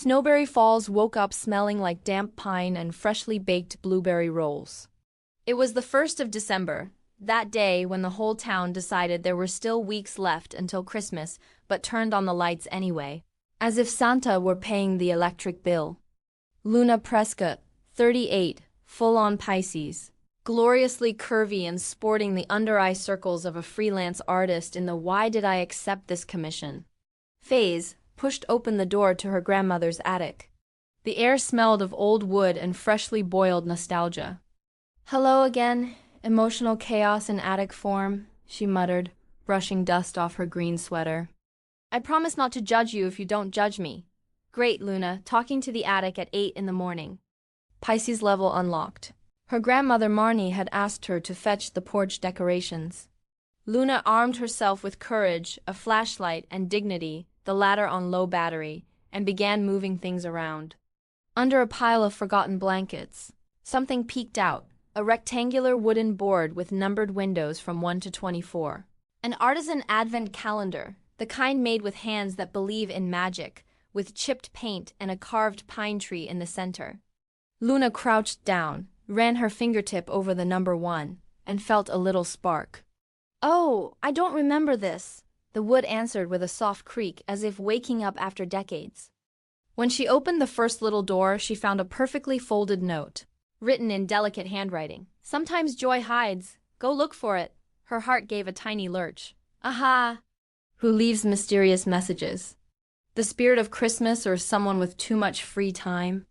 Snowberry Falls woke up smelling like damp pine and freshly baked blueberry rolls. It was the 1st of December, that day when the whole town decided there were still weeks left until Christmas, but turned on the lights anyway, as if Santa were paying the electric bill. Luna Prescott, 38, full-on Pisces, gloriously curvy and sporting the under-eye circles of a freelance artist in the "why did I accept this commission" phase, pushed open the door to her grandmother's attic. The air smelled of old wood and freshly boiled nostalgia. "Hello again, emotional chaos in attic form," she muttered, brushing dust off her green sweater. "I promise not to judge you if you don't judge me." Great, Luna, talking to the attic at 8 in the morning. Pisces level unlocked. Her grandmother Marnie had asked her to fetch the porch decorations. Luna armed herself with courage, a flashlight, and dignity, the latter on low battery, and began moving things around. Under a pile of forgotten blankets, something peeked out, a rectangular wooden board with numbered windows from 1 to 24. An artisan advent calendar, the kind made with hands that believe in magic, with chipped paint and a carved pine tree in the center. Luna crouched down, ran her fingertip over the number 1, and felt a little spark. "Oh, I don't remember this," the wood answered with a soft creak as if waking up after decades. When she opened the first little door, she found a perfectly folded note, written in delicate handwriting. "Sometimes joy hides. Go look for it." Her heart gave a tiny lurch. Aha! Who leaves mysterious messages? The spirit of Christmas or someone with too much free time?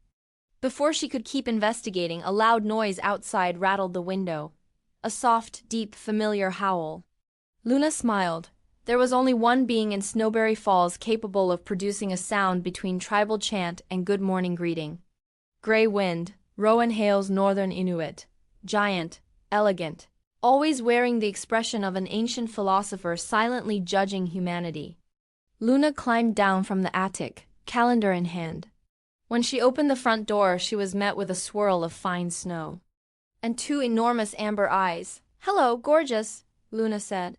Before she could keep investigating, a loud noise outside rattled the window. A soft, deep, familiar howl. Luna smiled. There was only one being in Snowberry Falls capable of producing a sound between tribal chant and good morning greeting. Gray Wind, Rowan hails Northern Inuit. Giant, elegant, always wearing the expression of an ancient philosopher silently judging humanity. Luna climbed down from the attic, calendar in hand. When she opened the front door, she was met with a swirl of fine snow. And 2 enormous amber eyes. "Hello, gorgeous," Luna said.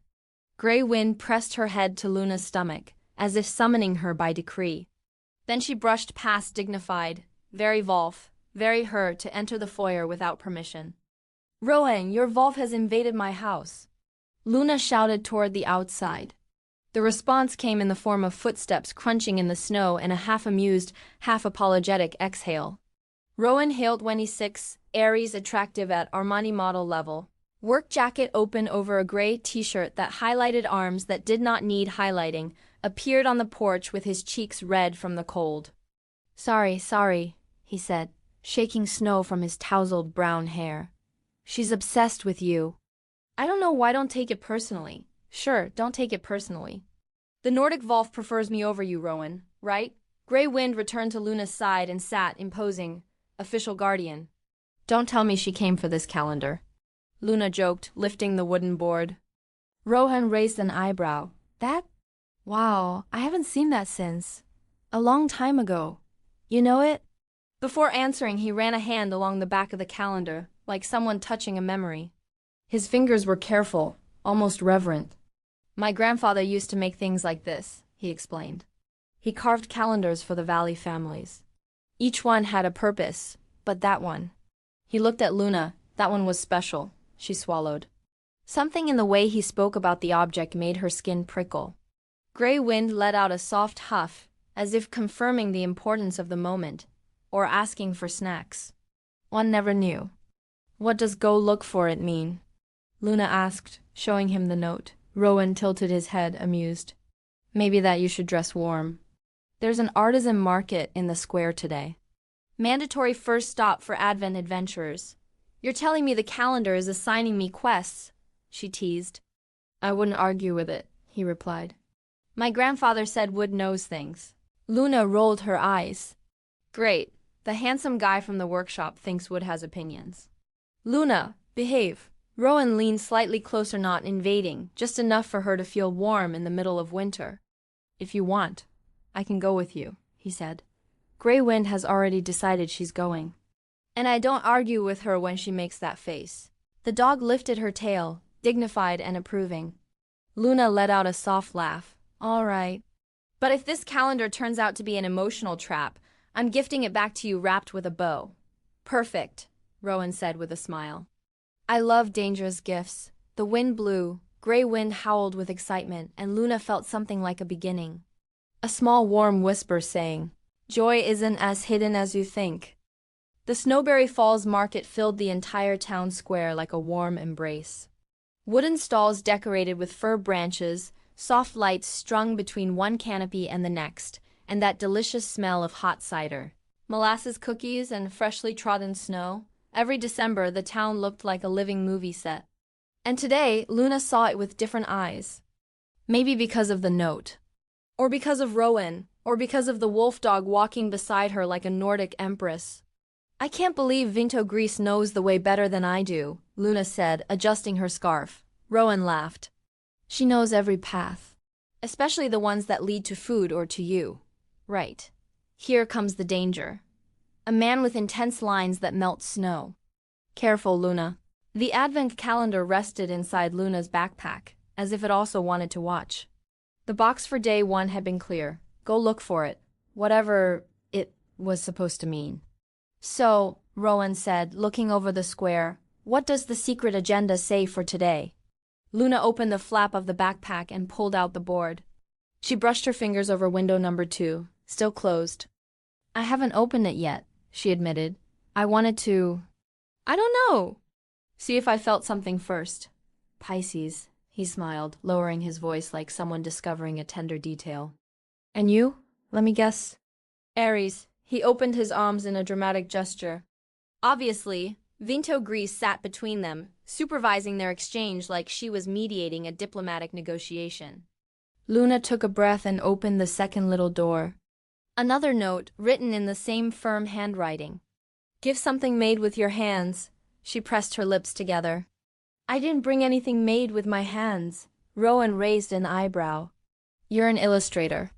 Gray Wind pressed her head to Luna's stomach, as if summoning her by decree. Then she brushed past dignified, very Wolf, very her, to enter the foyer without permission. "Rowan, your Wolf has invaded my house," Luna shouted toward the outside. The response came in the form of footsteps crunching in the snow and a half-amused, half-apologetic exhale. Rowan hailed 26, Aries attractive at Armani model level. Work jacket open over a gray t-shirt that highlighted arms that did not need highlighting, appeared on the porch with his cheeks red from the cold. Sorry, he said, shaking snow from his tousled brown hair. "She's obsessed with you." "I don't know why. Don't take it personally." "Sure, don't take it personally. The Nordic Wolf prefers me over you, Rowan, right?" Gray Wind returned to Luna's side and sat, imposing, official guardian. "Don't tell me she came for this calendar," Luna joked, lifting the wooden board. Rowan raised an eyebrow. "That? Wow, I haven't seen that since a long time ago. You know it?" Before answering, he ran a hand along the back of the calendar, like someone touching a memory. His fingers were careful, almost reverent. "My grandfather used to make things like this," he explained. "He carved calendars for the Valley families. Each one had a purpose, but that one." He looked at Luna. "That one was special," she swallowed. Something in the way he spoke about the object made her skin prickle. Gray Wind let out a soft huff, as if confirming the importance of the moment, or asking for snacks. One never knew. "What does go look for it mean?" Luna asked, showing him the note. Rowan tilted his head, amused. "Maybe that you should dress warm. There's an artisan market in the square today. Mandatory first stop for Advent adventurers." "You're telling me the calendar is assigning me quests," she teased. "I wouldn't argue with it," he replied. "My grandfather said wood knows things." Luna rolled her eyes. "Great. The handsome guy from the workshop thinks wood has opinions." "Luna, behave." Rowan leaned slightly closer, not invading, just enough for her to feel warm in the middle of winter. "If you want, I can go with you," he said. "Gray Wind has already decided she's going. And I don't argue with her when she makes that face." The dog lifted her tail, dignified and approving. Luna let out a soft laugh. "All right. But if this calendar turns out to be an emotional trap, I'm gifting it back to you wrapped with a bow. Perfect, Rowan said with a smile. I love dangerous gifts. The wind blew, gray wind howled with excitement, and Luna felt something like a beginning. A small warm whisper saying, "Joy isn't as hidden as you think." The Snowberry Falls market filled the entire town square like a warm embrace. Wooden stalls decorated with fir branches, soft lights strung between one canopy and the next, and that delicious smell of hot cider, molasses cookies, and freshly trodden snow. Every December, the town looked like a living movie set. And today, Luna saw it with different eyes. Maybe because of the note. Or because of Rowan. Or because of the wolfdog walking beside her like a Nordic empress. I can't believe Vinto Grease knows the way better than I do, Luna said, adjusting her scarf. Rowan laughed. She knows every path. Especially the ones that lead to food or to you. Right. Here comes the danger. A man with intense lines that melt snow. Careful, Luna. The advent calendar rested inside Luna's backpack, as if it also wanted to watch. The box for day 1 had been clear. Go look for it, whatever it was supposed to mean. So, Rowan said, looking over the square, what does the secret agenda say for today? Luna opened the flap of the backpack and pulled out the board. She brushed her fingers over window number 2, still closed. I haven't opened it yet, she admitted. I wanted to... I don't know. See if I felt something first. Pisces, he smiled, lowering his voice like someone discovering a tender detail. And you? Let me guess. Aries, he opened his arms in a dramatic gesture. Obviously, Vinto Grease sat between them, supervising their exchange like she was mediating a diplomatic negotiation. Luna took a breath and opened the second little door. Another note, written in the same firm handwriting. Give something made with your hands. She pressed her lips together. I didn't bring anything made with my hands. Rowan raised an eyebrow. You're an illustrator.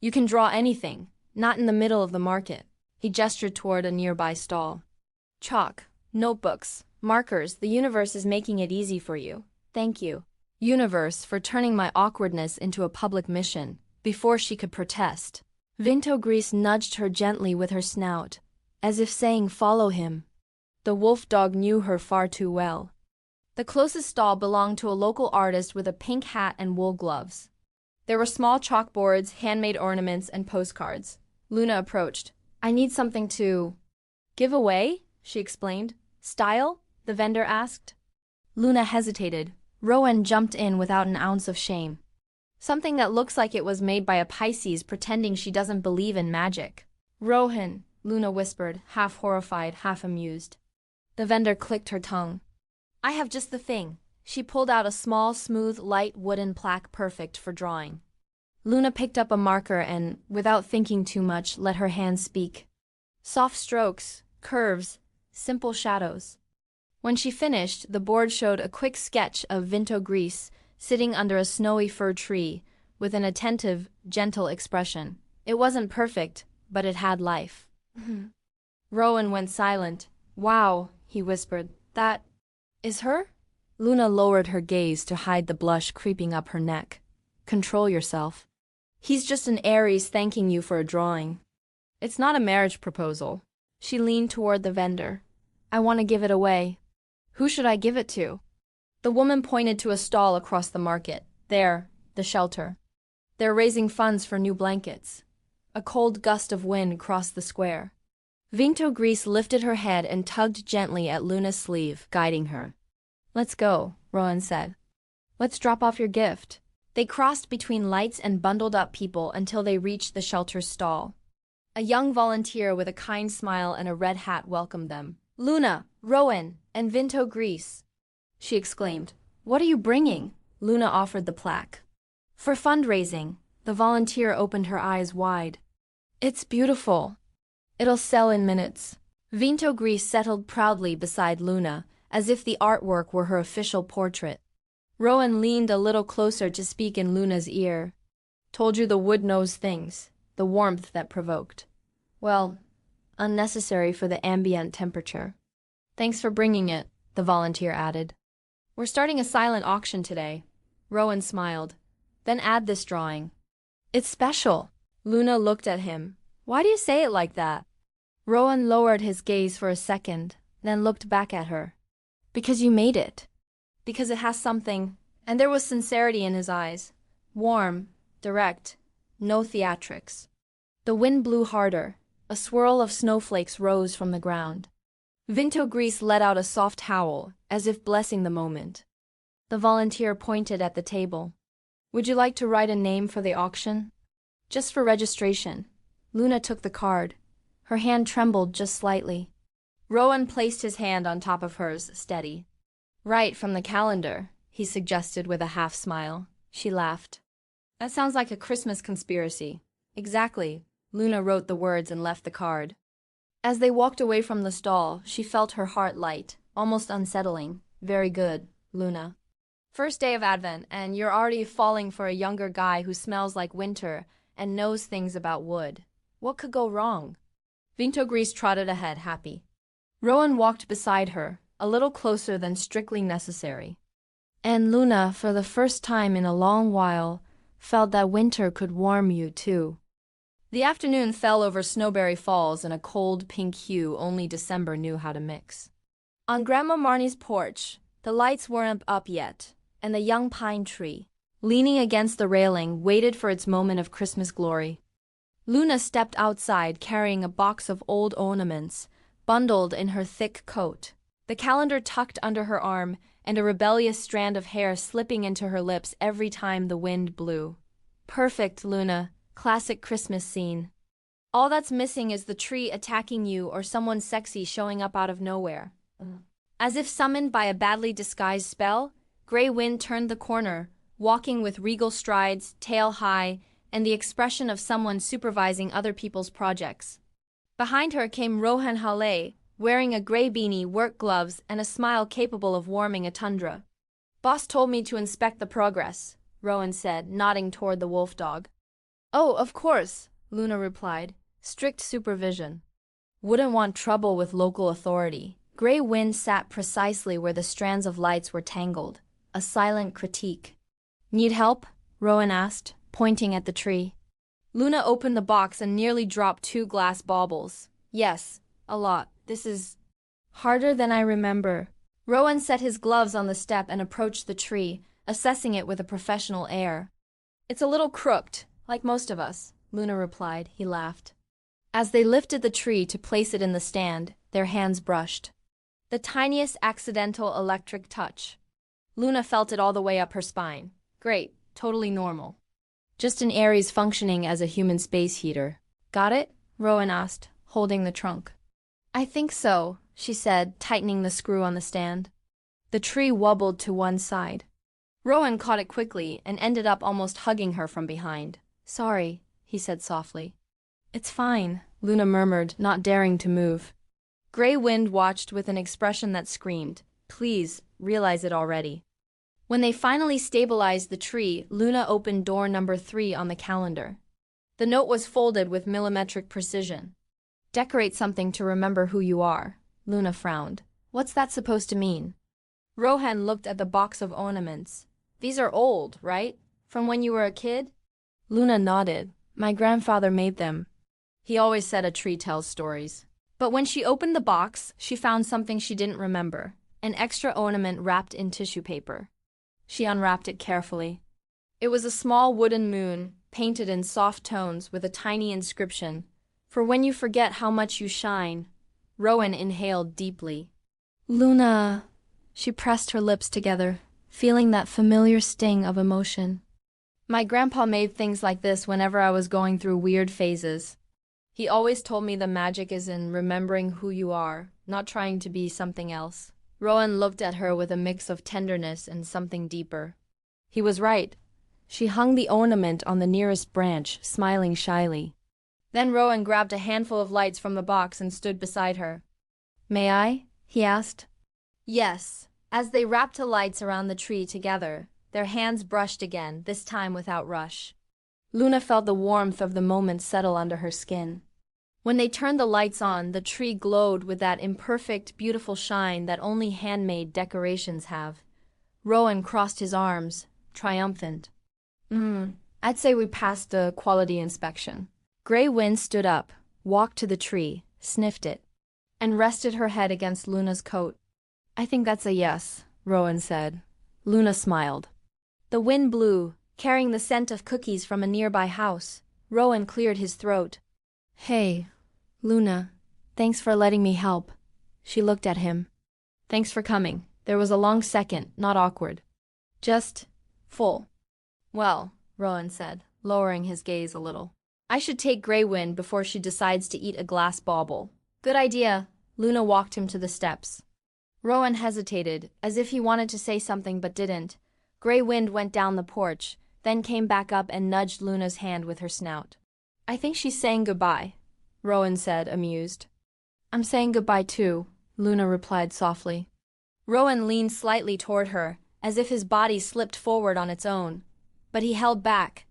You can draw anything, not in the middle of the market. He gestured toward a nearby stall. Chalk, notebooks, markers, the universe is making it easy for you. Thank you, universe, for turning my awkwardness into a public mission. Before she could protest, Vinto Grease nudged her gently with her snout, as if saying follow him. The wolfdog knew her far too well. The closest stall belonged to a local artist with a pink hat and wool gloves. There were small chalkboards, handmade ornaments, and postcards. Luna approached. I need something to... Give away? She explained. Style? The vendor asked. Luna hesitated. Rowan jumped in without an ounce of shame. Something that looks like it was made by a Pisces pretending she doesn't believe in magic. Rowan, Luna whispered, half horrified, half amused. The vendor clicked her tongue. I have just the thing. She pulled out a small, smooth, light wooden plaque perfect for drawing. Luna picked up a marker and, without thinking too much, let her hand speak. Soft strokes, curves, simple shadows. When she finished, the board showed a quick sketch of Vinto Grease sitting under a snowy fir tree with an attentive, gentle expression. It wasn't perfect, but it had life. Rowan went silent. Wow, he whispered. That is her? Luna lowered her gaze to hide the blush creeping up her neck. Control yourself. He's just an Aries thanking you for a drawing. It's not a marriage proposal. She leaned toward the vendor. I want to give it away. Who should I give it to? The woman pointed to a stall across the market. There, the shelter. They're raising funds for new blankets. A cold gust of wind crossed the square. Vinto Grease lifted her head and tugged gently at Luna's sleeve, guiding her. Let's go, Rowan said. Let's drop off your gift. They crossed between lights and bundled up people until they reached the shelter's stall. A young volunteer with a kind smile and a red hat welcomed them. Luna, Rowan, and Vinto Grease, she exclaimed. What are you bringing? Luna offered the plaque. For fundraising. The volunteer opened her eyes wide. It's beautiful. It'll sell in minutes. Vinto Grease settled proudly beside Luna, as if the artwork were her official portrait. Rowan leaned a little closer to speak in Luna's ear. Told you the wood knows things, the warmth that provoked. Well, unnecessary for the ambient temperature. Thanks for bringing it, the volunteer added. We're starting a silent auction today. Rowan smiled. Then add this drawing. It's special. Luna looked at him. Why do you say it like that? Rowan lowered his gaze for a second, then looked back at her. Because you made it. Because it has something, and there was sincerity in his eyes. Warm, direct, no theatrics. The wind blew harder. A swirl of snowflakes rose from the ground. Vinto Grease let out a soft howl, as if blessing the moment. The volunteer pointed at the table. Would you like to write a name for the auction? Just for registration. Luna took the card. Her hand trembled just slightly. Rowan placed his hand on top of hers, steady. Right from the calendar, he suggested with a half smile. She laughed. That sounds like a Christmas conspiracy. Exactly. Luna wrote the words and left the card. As they walked away from the stall, she felt her heart light, almost unsettling. Very good, Luna. First day of Advent, and you're already falling for a younger guy who smells like winter and knows things about wood. What could go wrong? Vinto Grease trotted ahead, happy. Rowan walked beside her, a little closer than strictly necessary. And Luna, for the first time in a long while, felt that winter could warm you too. The afternoon fell over Snowberry Falls in a cold pink hue only December knew how to mix. On Grandma Marnie's porch, the lights weren't up yet, and the young pine tree, leaning against the railing, waited for its moment of Christmas glory. Luna stepped outside carrying a box of old ornaments, bundled in her thick coat, the calendar tucked under her arm, and a rebellious strand of hair slipping into her lips every time the wind blew. Perfect, Luna. Classic Christmas scene. All that's missing is the tree attacking you or someone sexy showing up out of nowhere. As if summoned by a badly disguised spell, Grey Wind turned the corner, walking with regal strides, tail high, and the expression of someone supervising other people's projects. Behind her came Rowan Hale, wearing a gray beanie, work gloves, and a smile capable of warming a tundra. Boss told me to inspect the progress, Rowan said, nodding toward the wolfdog. Oh, of course, Luna replied. Strict supervision. Wouldn't want trouble with local authority. Grey Wind sat precisely where the strands of lights were tangled, a silent critique. Need help? Rowan asked, pointing at the tree. Luna opened the box and nearly dropped 2 glass baubles. Yes, a lot. This is harder than I remember. Rowan set his gloves on the step and approached the tree, assessing it with a professional air. It's a little crooked. Like most of us, Luna replied. He laughed. As they lifted the tree to place it in the stand, their hands brushed. The tiniest accidental electric touch. Luna felt it all the way up her spine. Great, totally normal. Just an Aries functioning as a human space heater. Got it? Rowan asked, holding the trunk. I think so, she said, tightening the screw on the stand. The tree wobbled to one side. Rowan caught it quickly and ended up almost hugging her from behind. Sorry, he said softly. It's fine, Luna murmured, not daring to move. Grey Wind watched with an expression that screamed, please, realize it already. When they finally stabilized the tree, Luna opened door number 3 on the calendar. The note was folded with millimetric precision. Decorate something to remember who you are, Luna frowned. What's that supposed to mean? Rowan looked at the box of ornaments. These are old, right? From when you were a kid? Luna nodded. My grandfather made them. He always said a tree tells stories. But when she opened the box, she found something she didn't remember. An extra ornament wrapped in tissue paper. She unwrapped it carefully. It was a small wooden moon, painted in soft tones with a tiny inscription. For when you forget how much you shine. Rowan inhaled deeply. Luna. She pressed her lips together, feeling that familiar sting of emotion. My grandpa made things like this whenever I was going through weird phases. He always told me the magic is in remembering who you are, not trying to be something else. Rowan looked at her with a mix of tenderness and something deeper. He was right. She hung the ornament on the nearest branch, smiling shyly. Then Rowan grabbed a handful of lights from the box and stood beside her. May I? He asked. Yes. As they wrapped the lights around the tree together, their hands brushed again, this time without rush. Luna felt the warmth of the moment settle under her skin. When they turned the lights on, the tree glowed with that imperfect, beautiful shine that only handmade decorations have. Rowan crossed his arms, triumphant. I'd say we passed the quality inspection. Grey Wind stood up, walked to the tree, sniffed it, and rested her head against Luna's coat. "I think that's a yes," Rowan said. Luna smiled. The wind blew, carrying the scent of cookies from a nearby house. Rowan cleared his throat. "Hey, Luna, thanks for letting me help." She looked at him. "Thanks for coming." There was a long second, not awkward. Just full. "Well," Rowan said, lowering his gaze a little. "I should take Grey Wind before she decides to eat a glass bauble." "Good idea." Luna walked him to the steps. Rowan hesitated, as if he wanted to say something but didn't. Grey Wind went down the porch, then came back up and nudged Luna's hand with her snout. "I think she's saying goodbye," Rowan said, amused. "I'm saying goodbye too," Luna replied softly. Rowan leaned slightly toward her, as if his body slipped forward on its own. But he held back.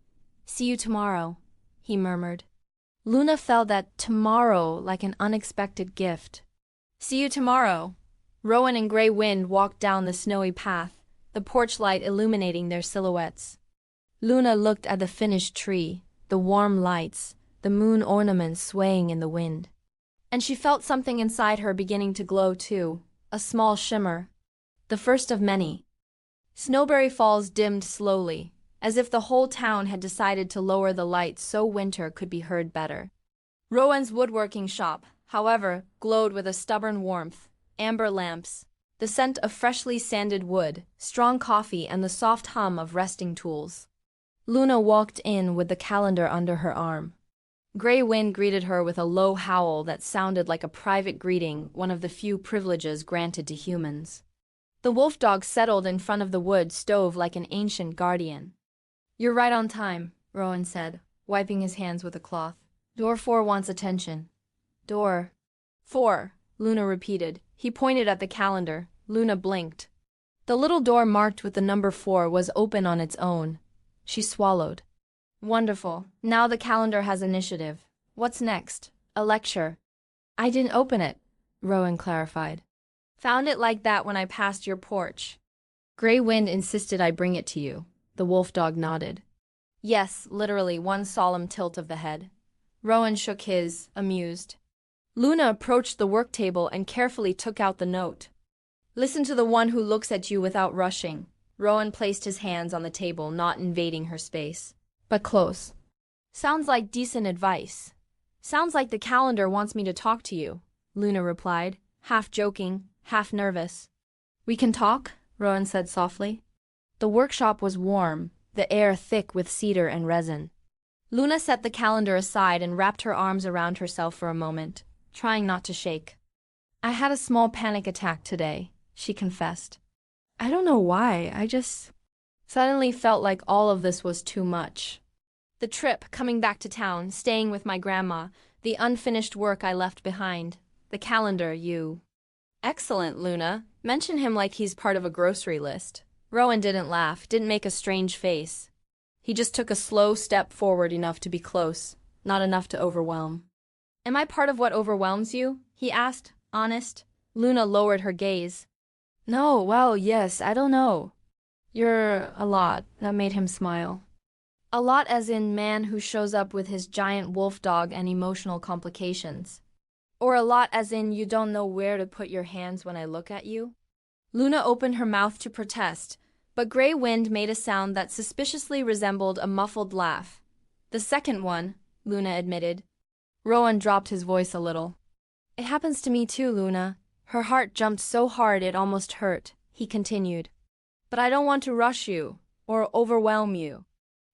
"See you tomorrow," he murmured. Luna felt that tomorrow like an unexpected gift. "See you tomorrow." Rowan and Grey Wind walked down the snowy path, the porch light illuminating their silhouettes. Luna looked at the finished tree, the warm lights, the moon ornaments swaying in the wind. And she felt something inside her beginning to glow too, a small shimmer. The first of many. Snowberry Falls dimmed slowly, as if the whole town had decided to lower the lights so winter could be heard better. Rowan's woodworking shop, however, glowed with a stubborn warmth. Amber lamps, the scent of freshly sanded wood, strong coffee, and the soft hum of resting tools. Luna walked in with the calendar under her arm. Grey Wind greeted her with a low howl that sounded like a private greeting, one of the few privileges granted to humans. The wolfdog settled in front of the wood stove like an ancient guardian. "You're right on time," Rowan said, wiping his hands with a cloth. "Door 4 wants attention." "Door 4," Luna repeated. He pointed at the calendar. Luna blinked. The little door marked with the number 4 was open on its own. She swallowed. "Wonderful. Now the calendar has initiative. What's next? A lecture?" "I didn't open it," Rowan clarified. "Found it like that when I passed your porch." Grey Wind insisted I bring it to you. The wolfdog nodded. "Yes," literally one solemn tilt of the head. Rowan shook his, amused. Luna approached the work table and carefully took out the note. "Listen to the one who looks at you without rushing." Rowan placed his hands on the table, not invading her space, but close. "Sounds like decent advice." "Sounds like the calendar wants me to talk to you," Luna replied, half joking, half nervous. "We can talk?" Rowan said softly. The workshop was warm, the air thick with cedar and resin. Luna set the calendar aside and wrapped her arms around herself for a moment, trying not to shake. "I had a small panic attack today," she confessed. "I don't know why, I just suddenly felt like all of this was too much. The trip, coming back to town, staying with my grandma, the unfinished work I left behind, the calendar, you." "Excellent, Luna. Mention him like he's part of a grocery list." Rowan didn't laugh, didn't make a strange face. He just took a slow step forward, enough to be close, not enough to overwhelm. "Am I part of what overwhelms you?" he asked, honest. Luna lowered her gaze. "No, well, yes, I don't know. You're a lot." That made him smile. "A lot as in man who shows up with his giant wolfdog and emotional complications? Or a lot as in you don't know where to put your hands when I look at you?" Luna opened her mouth to protest, but Grey Wind made a sound that suspiciously resembled a muffled laugh. "The second one," Luna admitted. Rowan dropped his voice a little. "It happens to me too, Luna." Her heart jumped so hard it almost hurt, he continued. "But I don't want to rush you, or overwhelm you,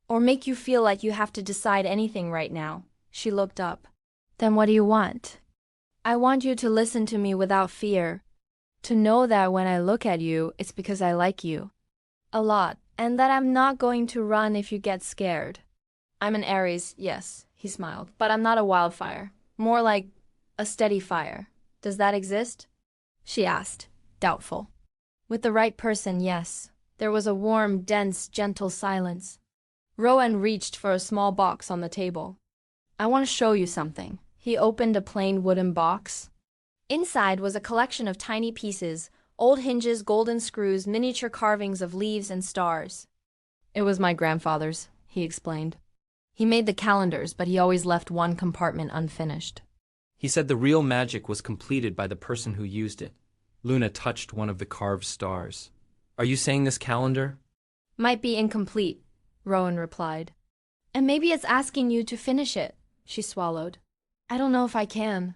or make you feel like you have to decide anything right now." She looked up. "Then what do you want?" "I want you to listen to me without fear. To know that when I look at you, it's because I like you. A lot, and that I'm not going to run if you get scared. I'm an Aries, yes," he smiled, "but I'm not a wildfire. More like a steady fire. Does that exist?" she asked, doubtful. "With the right person, yes." There was a warm, dense, gentle silence. Rowan reached for a small box on the table. "I want to show you something." He opened a plain wooden box. Inside was a collection of tiny pieces, old hinges, golden screws, miniature carvings of leaves and stars. "It was my grandfather's," he explained. "He made the calendars, but he always left one compartment unfinished." He said the real magic was completed by the person who used it. Luna touched one of the carved stars. Are you saying this calendar? Might be incomplete, Rowan replied. And maybe it's asking you to finish it, she swallowed. I don't know if I can.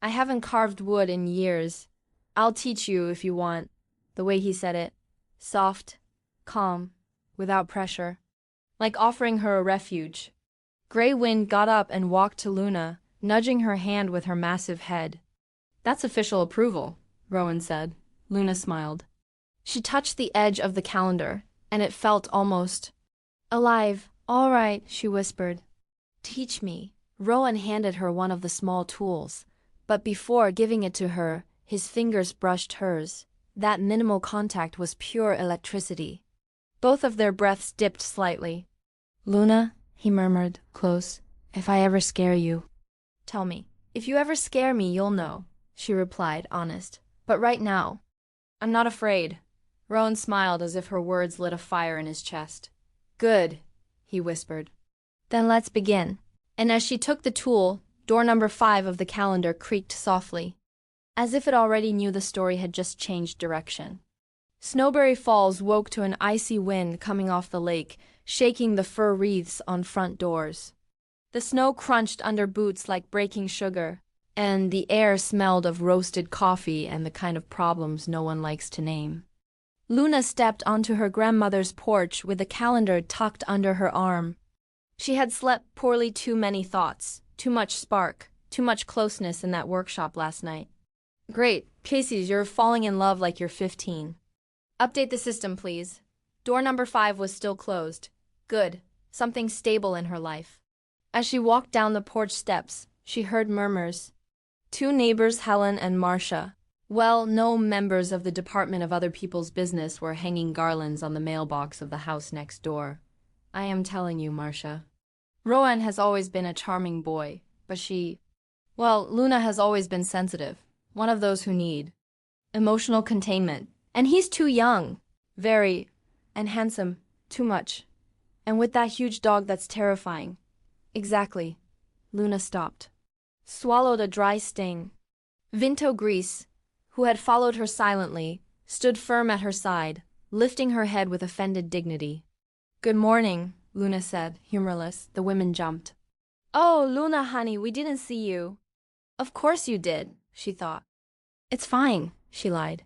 I haven't carved wood in years. I'll teach you if you want. The way he said it. Soft, calm, without pressure. Like offering her a refuge. Grey Wind got up and walked to Luna, nudging her hand with her massive head. That's official approval, Rowan said. Luna smiled. She touched the edge of the calendar, and it felt almost alive. All right, she whispered. Teach me. Rowan handed her one of the small tools, but before giving it to her, his fingers brushed hers. That minimal contact was pure electricity. Both of their breaths dipped slightly. Luna, he murmured, close, if I ever scare you. Tell me. If you ever scare me, you'll know, she replied, honest. But right now, I'm not afraid. Rowan smiled as if her words lit a fire in his chest. Good, he whispered. Then let's begin. And as she took the tool, door number 5 of the calendar creaked softly, as if it already knew the story had just changed direction. Snowberry Falls woke to an icy wind coming off the lake, shaking the fir wreaths on front doors. The snow crunched under boots like breaking sugar, and the air smelled of roasted coffee and the kind of problems no one likes to name. Luna stepped onto her grandmother's porch with the calendar tucked under her arm. She had slept poorly, too many thoughts, too much spark, too much closeness in that workshop last night. Great, Casey's, you're falling in love like you're 15. Update the system, please. Door number 5 was still closed. Good, something stable in her life. As she walked down the porch steps, she heard murmurs. 2 neighbors, Helen and Marcia, no members of the Department of Other People's Business, were hanging garlands on the mailbox of the house next door. I am telling you, Marcia. Rowan has always been a charming boy, but Luna has always been sensitive. One of those who need emotional containment. And he's too young. Very. And handsome. Too much. And with that huge dog that's terrifying. Exactly. Luna stopped. Swallowed a dry sting. Vinto Grease, who had followed her silently, stood firm at her side, lifting her head with offended dignity. Good morning, Luna said, humorless. The women jumped. Oh, Luna, honey, we didn't see you. Of course you did, she thought. It's fine, she lied.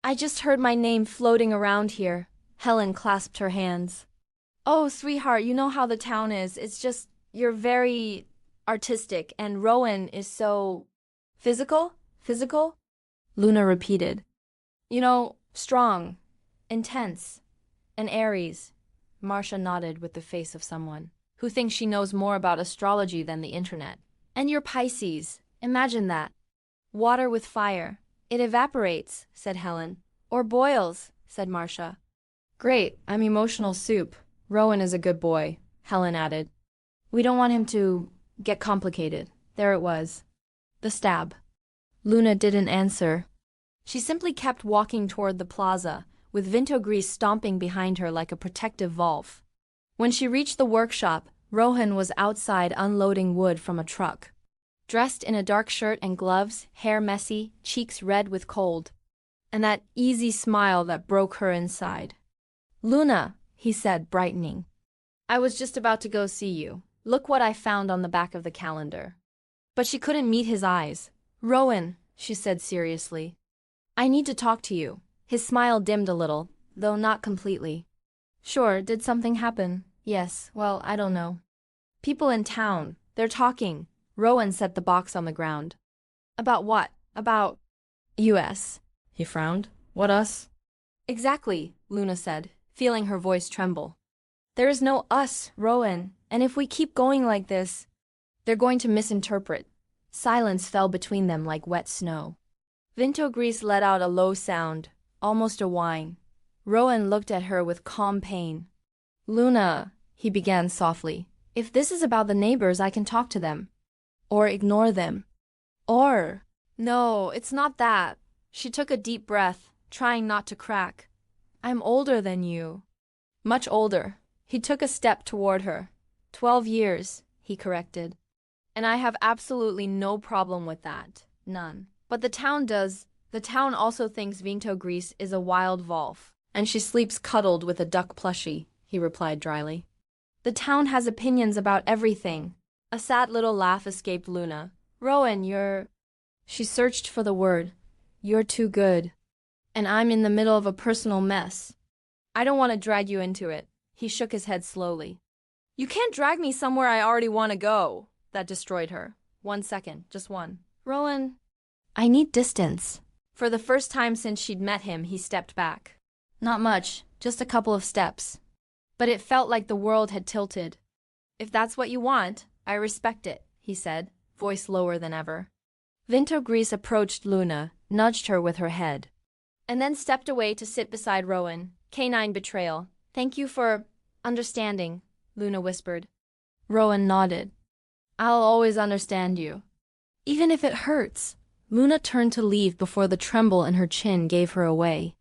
I just heard my name floating around here. Helen clasped her hands. Oh, sweetheart, you know how the town is. It's just, you're very artistic, and Rowan is so physical? Physical? Luna repeated. You know, strong, intense, and Aries. Marcia nodded with the face of someone who thinks she knows more about astrology than the internet. And you're Pisces. Imagine that. Water with fire. It evaporates, said Helen. Or boils, said Marcia. Great, I'm emotional soup. Rowan is a good boy, Helen added. We don't want him to get complicated. There it was. The stab. Luna didn't answer. She simply kept walking toward the plaza, with Vinto Grease stomping behind her like a protective valve. When she reached the workshop, Rowan was outside unloading wood from a truck. Dressed in a dark shirt and gloves, hair messy, cheeks red with cold, and that easy smile that broke her inside. Luna, he said, brightening. I was just about to go see you. Look what I found on the back of the calendar. But she couldn't meet his eyes. Rowan, she said seriously. I need to talk to you. His smile dimmed a little, though not completely. Sure, did something happen? Yes, I don't know. People in town, they're talking. Rowan set the box on the ground. About what? About US. He frowned. What us? Exactly, Luna said, feeling her voice tremble. There is no us, Rowan, and if we keep going like this, they're going to misinterpret. Silence fell between them like wet snow. Vinto Grease let out a low sound, almost a whine. Rowan looked at her with calm pain. Luna, he began softly, if this is about the neighbors, I can talk to them. Or ignore them. Or, no, it's not that. She took a deep breath, trying not to crack. I'm older than you. Much older. He took a step toward her. 12 years, he corrected. And I have absolutely no problem with that. None. But the town does. The town also thinks Vinto Grease is a wild wolf. And she sleeps cuddled with a duck plushie, he replied dryly. The town has opinions about everything. A sad little laugh escaped Luna. Rowan, you're... She searched for the word. You're too good. And I'm in the middle of a personal mess. I don't want to drag you into it. He shook his head slowly. You can't drag me somewhere I already want to go. That destroyed her. 1 second, just one. Rowan, I need distance. For the first time since she'd met him, he stepped back. Not much, just a couple of steps. But it felt like the world had tilted. If that's what you want, I respect it, he said, voice lower than ever. Vinto Grease approached Luna, nudged her with her head, and then stepped away to sit beside Rowan. Canine betrayal. Thank you for understanding, Luna whispered. Rowan nodded. I'll always understand you. Even if it hurts. Luna turned to leave before the tremble in her chin gave her away.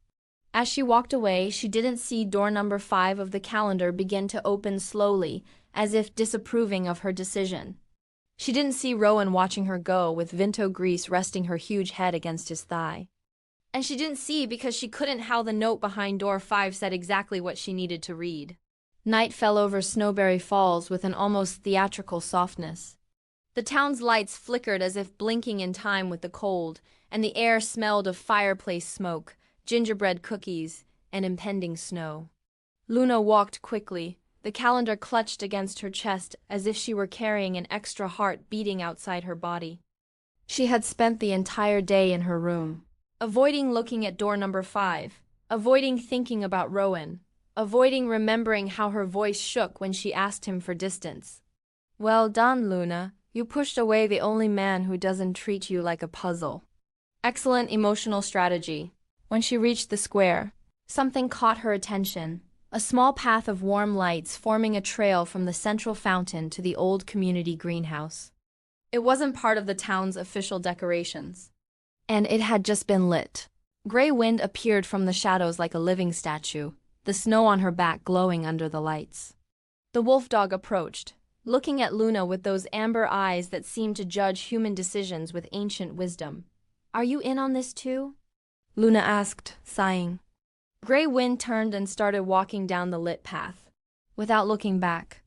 As she walked away, she didn't see door number 5 of the calendar begin to open slowly, as if disapproving of her decision. She didn't see Rowan watching her go, with Vinto Grease resting her huge head against his thigh. And she didn't see because she couldn't how the note behind door 5 said exactly what she needed to read. Night fell over Snowberry Falls with an almost theatrical softness. The town's lights flickered as if blinking in time with the cold, and the air smelled of fireplace smoke, gingerbread cookies, and impending snow. Luna walked quickly, the calendar clutched against her chest as if she were carrying an extra heart beating outside her body. She had spent the entire day in her room, avoiding looking at door number 5, avoiding thinking about Rowan, avoiding remembering how her voice shook when she asked him for distance. Well done, Luna. You pushed away the only man who doesn't treat you like a puzzle. Excellent emotional strategy. When she reached the square, something caught her attention. A small path of warm lights forming a trail from the central fountain to the old community greenhouse. It wasn't part of the town's official decorations. And it had just been lit. Gray wind appeared from the shadows like a living statue, the snow on her back glowing under the lights. The wolfdog approached, looking at Luna with those amber eyes that seemed to judge human decisions with ancient wisdom. Are you in on this too? Luna asked, sighing. Gray Wind turned and started walking down the lit path, without looking back.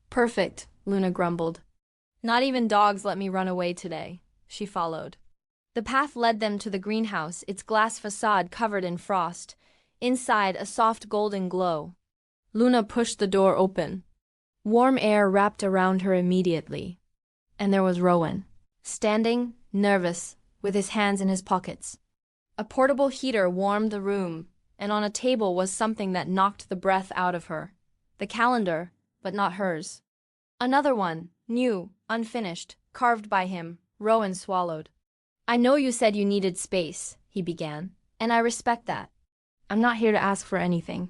Perfect, Luna grumbled. Not even dogs let me run away today, she followed. The path led them to the greenhouse, its glass facade covered in frost. Inside, a soft golden glow. Luna pushed the door open. Warm air wrapped around her immediately. And there was Rowan, standing, nervous, with his hands in his pockets. A portable heater warmed the room, and on a table was something that knocked the breath out of her. The calendar, but not hers. Another one, new, unfinished, carved by him. Rowan swallowed. I know you said you needed space, he began, and I respect that. I'm not here to ask for anything.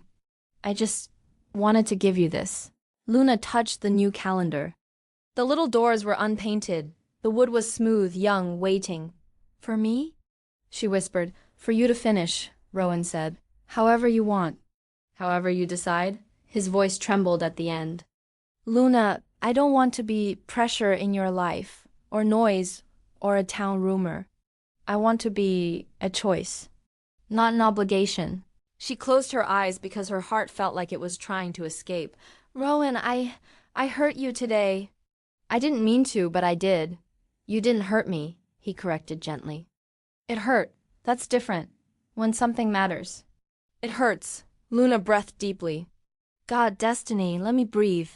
I just wanted to give you this. Luna touched the new calendar. The little doors were unpainted. The wood was smooth, young, waiting. For me? She whispered. For you to finish, Rowan said. However you want. However you decide. His voice trembled at the end. Luna, I don't want to be pressure in your life, or noise, or a town rumor. I want to be a choice, not an obligation. She closed her eyes because her heart felt like it was trying to escape. Rowan, I hurt you today. I didn't mean to, but I did. You didn't hurt me, he corrected gently. It hurt. That's different. When something matters. It hurts. Luna breathed deeply. God, Destiny, let me breathe.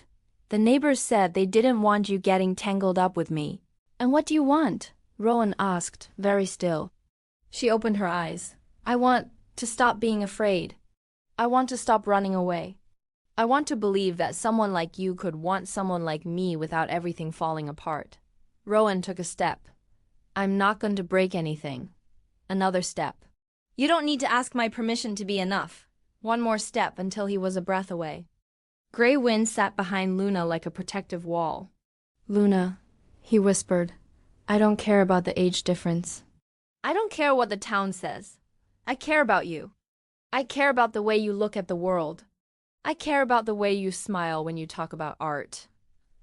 The neighbors said they didn't want you getting tangled up with me. And what do you want? Rowan asked, very still. She opened her eyes. I want to stop being afraid. I want to stop running away. I want to believe that someone like you could want someone like me without everything falling apart. Rowan took a step. I'm not going to break anything. Another step. You don't need to ask my permission to be enough. One more step until he was a breath away. Gray Wind sat behind Luna like a protective wall. Luna, he whispered, I don't care about the age difference. I don't care what the town says. I care about you. I care about the way you look at the world. I care about the way you smile when you talk about art.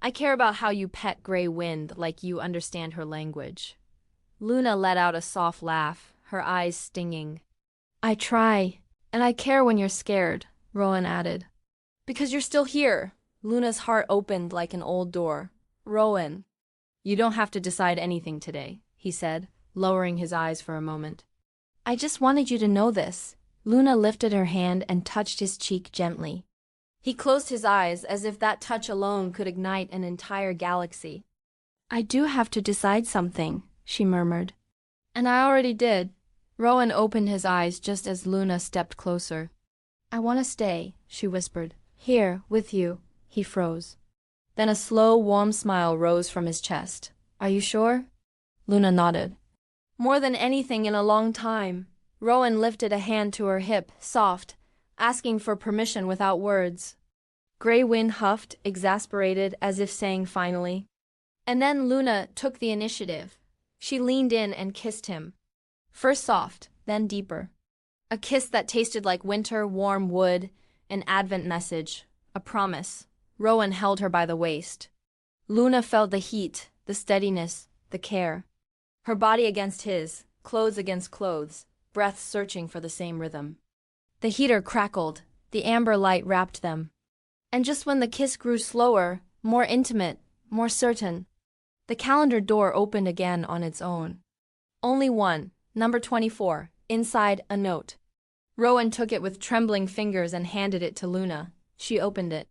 I care about how you pet Gray Wind like you understand her language. Luna let out a soft laugh, her eyes stinging. I try, and I care when you're scared, Rowan added. Because you're still here. Luna's heart opened like an old door. Rowan. You don't have to decide anything today, he said, lowering his eyes for a moment. I just wanted you to know this. Luna lifted her hand and touched his cheek gently. He closed his eyes as if that touch alone could ignite an entire galaxy. I do have to decide something, she murmured. And I already did. Rowan opened his eyes just as Luna stepped closer. I want to stay, she whispered. Here, with you. He froze. Then a slow, warm smile rose from his chest. Are you sure? Luna nodded. More than anything in a long time. Rowan lifted a hand to her hip, soft, asking for permission without words. Gray Wind huffed, exasperated, as if saying finally. And then Luna took the initiative. She leaned in and kissed him. First soft, then deeper. A kiss that tasted like winter, warm wood, an Advent message, a promise. Rowan held her by the waist. Luna felt the heat, the steadiness, the care. Her body against his, clothes against clothes, breath searching for the same rhythm. The heater crackled, the amber light wrapped them. And just when the kiss grew slower, more intimate, more certain, the calendar door opened again on its own. Only one, number 24, inside a note. Rowan took it with trembling fingers and handed it to Luna. She opened it.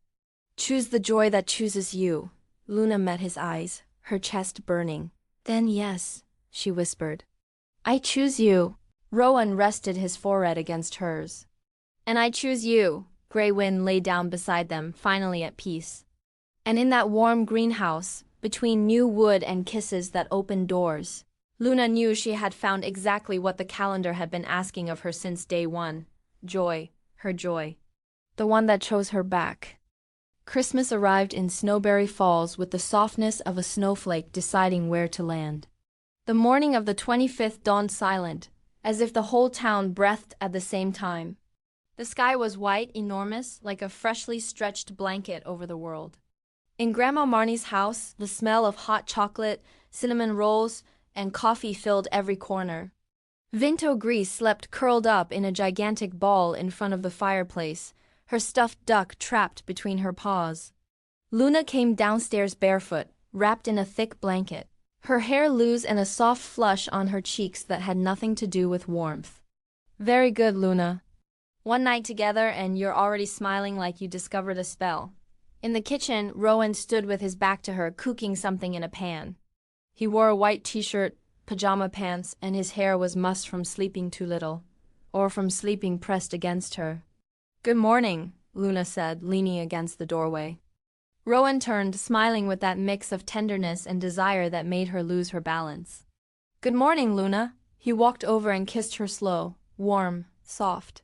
Choose the joy that chooses you. Luna met his eyes, her chest burning. Then yes, she whispered. I choose you. Rowan rested his forehead against hers. And I choose you. Gray Wind lay down beside them, finally at peace. And in that warm greenhouse, between new wood and kisses that opened doors, Luna knew she had found exactly what the calendar had been asking of her since day one. Joy, her joy. The one that chose her back. Christmas arrived in Snowberry Falls with the softness of a snowflake deciding where to land. The morning of the 25th dawned silent, as if the whole town breathed at the same time. The sky was white, enormous, like a freshly stretched blanket over the world. In Grandma Marnie's house, the smell of hot chocolate, cinnamon rolls, and coffee filled every corner. Vinto Grease slept curled up in a gigantic ball in front of the fireplace, her stuffed duck trapped between her paws. Luna came downstairs barefoot, wrapped in a thick blanket, her hair loose and a soft flush on her cheeks that had nothing to do with warmth. Very good, Luna. One night together and you're already smiling like you discovered a spell. In the kitchen, Rowan stood with his back to her, cooking something in a pan. He wore a white t-shirt, pajama pants, and his hair was mussed from sleeping too little, or from sleeping pressed against her. Good morning, Luna said, leaning against the doorway. Rowan turned, smiling with that mix of tenderness and desire that made her lose her balance. Good morning, Luna. He walked over and kissed her slow, warm, soft.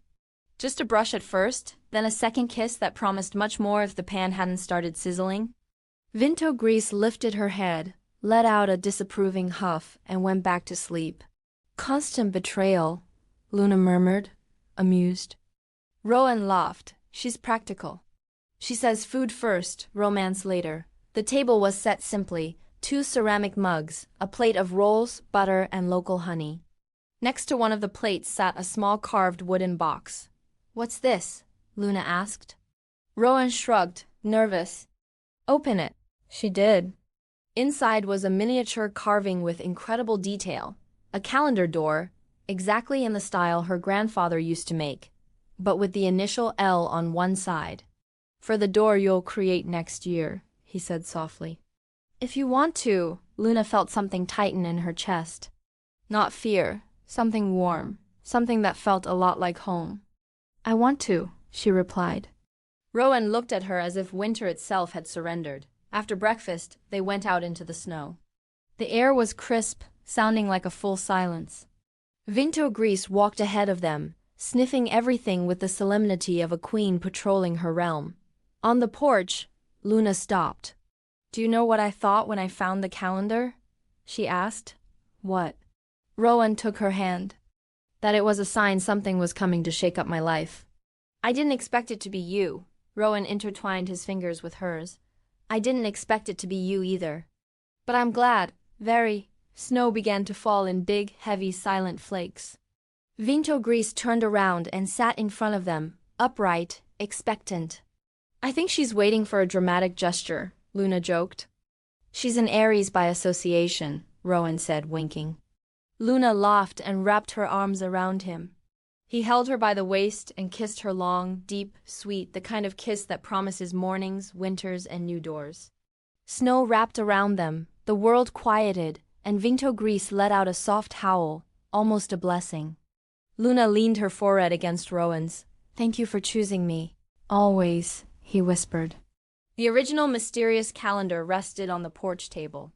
Just a brush at first, then a second kiss that promised much more if the pan hadn't started sizzling. Vinto Grease lifted her head, let out a disapproving huff, and went back to sleep. Constant betrayal, Luna murmured, amused. Rowan laughed. She's practical. She says food first, romance later. The table was set simply, 2 ceramic mugs, a plate of rolls, butter, and local honey. Next to one of the plates sat a small carved wooden box. What's this? Luna asked. Rowan shrugged, nervous. Open it. She did. Inside was a miniature carving with incredible detail, a calendar door, exactly in the style her grandfather used to make, but with the initial L on one side. For the door you'll create next year, he said softly. If you want to, Luna felt something tighten in her chest. Not fear, something warm, something that felt a lot like home. I want to, she replied. Rowan looked at her as if winter itself had surrendered. After breakfast, they went out into the snow. The air was crisp, sounding like a full silence. Vinto Grease walked ahead of them, sniffing everything with the solemnity of a queen patrolling her realm. On the porch, Luna stopped. Do you know what I thought when I found the calendar? She asked. What? Rowan took her hand. That it was a sign something was coming to shake up my life. I didn't expect it to be you. Rowan intertwined his fingers with hers. I didn't expect it to be you either. But I'm glad, very. Snow began to fall in big, heavy, silent flakes. Vinto Grease turned around and sat in front of them, upright, expectant. I think she's waiting for a dramatic gesture, Luna joked. She's an Aries by association, Rowan said, winking. Luna laughed and wrapped her arms around him. He held her by the waist and kissed her long, deep, sweet, the kind of kiss that promises mornings, winters, and new doors. Snow wrapped around them, the world quieted, and Vinto Grease let out a soft howl, almost a blessing. Luna leaned her forehead against Rowan's. Thank you for choosing me. Always, he whispered. The original mysterious calendar rested on the porch table.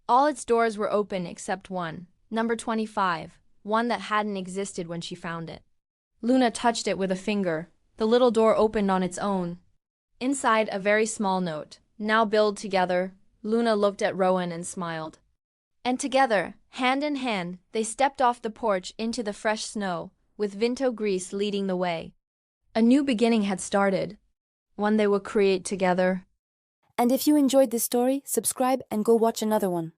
All its doors were open except one, number 25, one that hadn't existed when she found it. Luna touched it with a finger. The little door opened on its own. Inside, a very small note. Now build together. Luna looked at Rowan and smiled. And together, hand in hand, they stepped off the porch into the fresh snow, with Vinto Grease leading the way. A new beginning had started, one they would create together. And if you enjoyed this story, subscribe and go watch another one.